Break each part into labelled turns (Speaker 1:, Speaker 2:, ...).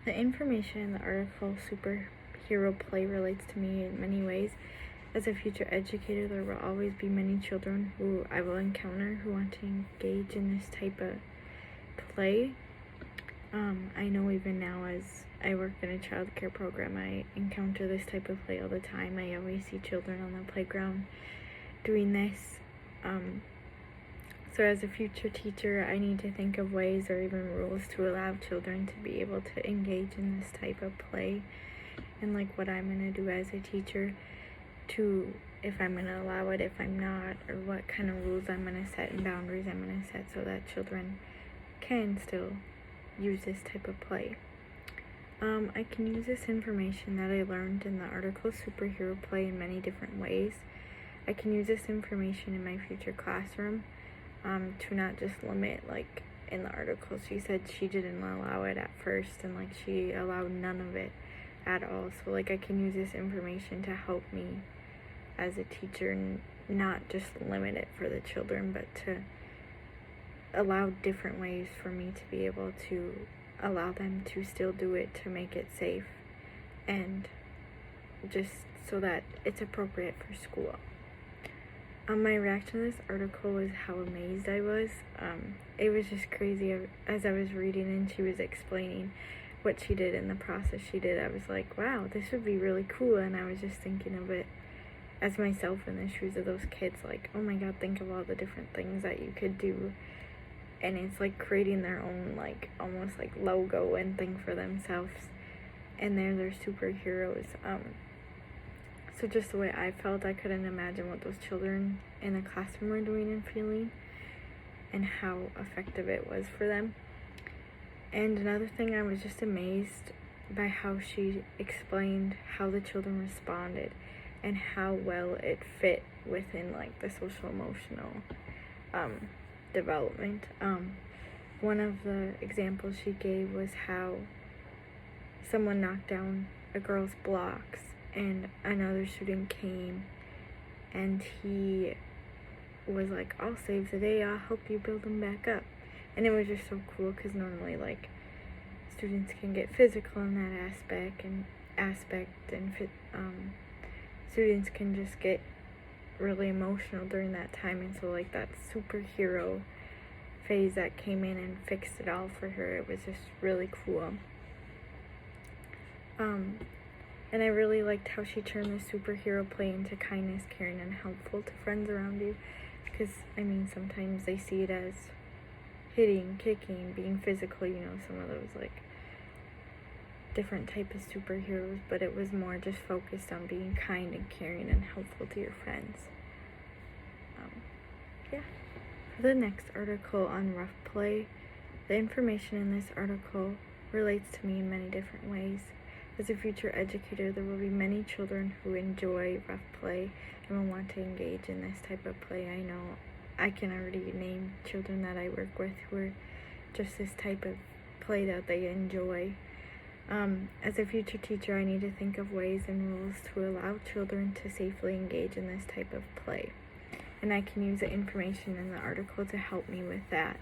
Speaker 1: The information in the article Superhero Play relates to me in many ways. As a future educator, there will always be many children who I will encounter who want to engage in this type of play. I know even now, as I work in a child care program, I encounter this type of play all the time. I always see children on the playground doing this. So as a future teacher, I need to think of ways or even rules to allow children to be able to engage in this type of play, and like what I'm going to do as a teacher to, if I'm going to allow it, if I'm not, or what kind of rules I'm going to set and boundaries I'm going to set so that children can still use this type of play. I can use this information that I learned in the article Superhero Play in many different ways. I can use this information in my future classroom to not just limit, like in the article she said she didn't allow it at first, and like she allowed none of it at all. So like I can use this information to help me as a teacher not just limit it for the children, but to allow different ways for me to be able to allow them to still do it, to make it safe, and just so that it's appropriate for school. My reaction to this article was how amazed I was. It was just crazy. As I was reading and she was explaining what she did and the process she did, I was like, wow, this would be really cool. And I was just thinking of it as myself in the shoes of those kids, like, oh my god, think of all the different things that you could do. And it's like creating their own, like, almost like logo and thing for themselves, and they're their superheroes. So just the way I felt, I couldn't imagine what those children in the classroom were doing and feeling, and how effective it was for them. And another thing, I was just amazed by how she explained how the children responded and how well it fit within like the social emotional development. One of the examples she gave was how someone knocked down a girl's blocks and another student came and he was like, I'll save the day, I'll help you build them back up. And it was just so cool because normally like students can get physical in that aspect and students can just get really emotional during that time, and so like that superhero phase that came in and fixed it all for her, it was just really cool. And I really liked how she turned the superhero play into kindness, caring, and helpful to friends around you, because I mean sometimes they see it as hitting, kicking, being physical, you know, some of those like different type of superheroes, but it was more just focused on being kind and caring and helpful to your friends. For the next article on rough play, the information in this article relates to me in many different ways. As a future educator, there will be many children who enjoy rough play and will want to engage in this type of play. I know I can already name children that I work with who are just this type of play that they enjoy. As a future teacher, I need to think of ways and rules to allow children to safely engage in this type of play. And I can use the information in the article to help me with that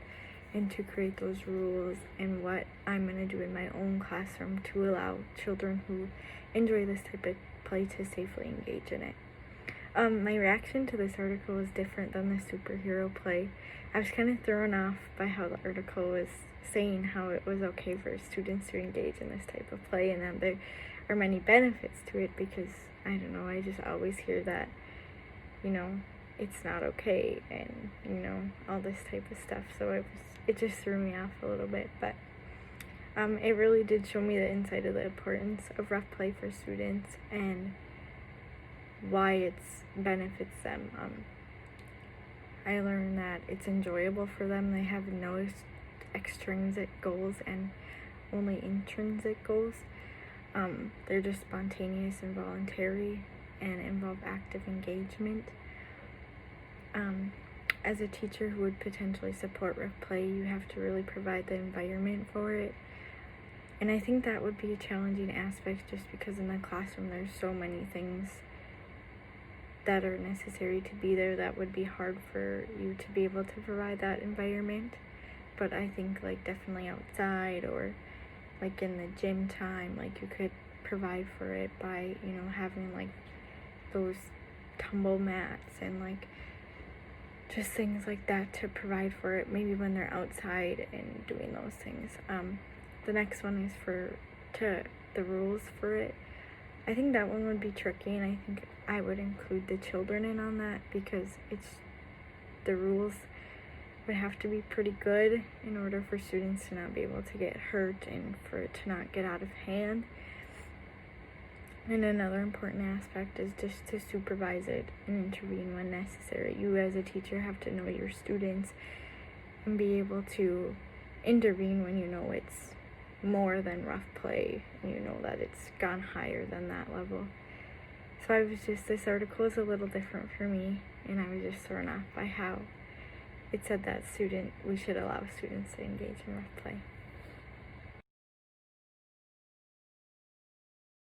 Speaker 1: and to create those rules and what I'm going to do in my own classroom to allow children who enjoy this type of play to safely engage in it. My reaction to this article was different than the superhero play. I was kind of thrown off by how the article was saying how it was okay for students to engage in this type of play, and that there are many benefits to it, because I don't know, I just always hear that, you know, it's not okay, and you know, all this type of stuff. So it just threw me off a little bit, but it really did show me the insight of the importance of rough play for students and why it benefits them. I learned that it's enjoyable for them. They have no extrinsic goals and only intrinsic goals. They're just spontaneous and voluntary and involve active engagement. As a teacher who would potentially support rough play, you have to really provide the environment for it. And I think that would be a challenging aspect, just because in the classroom there's so many things that are necessary to be there that would be hard for you to be able to provide that environment. But I think like definitely outside or like in the gym time, like you could provide for it by, you know, having like those tumble mats and like just things like that to provide for it, maybe when they're outside and doing those things. The next one is the rules for it. I think that one would be tricky, and I think I would include the children in on that, because the rules would have to be pretty good in order for students to not be able to get hurt and for it to not get out of hand. And another important aspect is just to supervise it and intervene when necessary. You as a teacher have to know your students and be able to intervene when you know it's more than rough play and you know that it's gone higher than that level. So this article is a little different for me, and I was just thrown off by how it said that we should allow students to engage in rough play.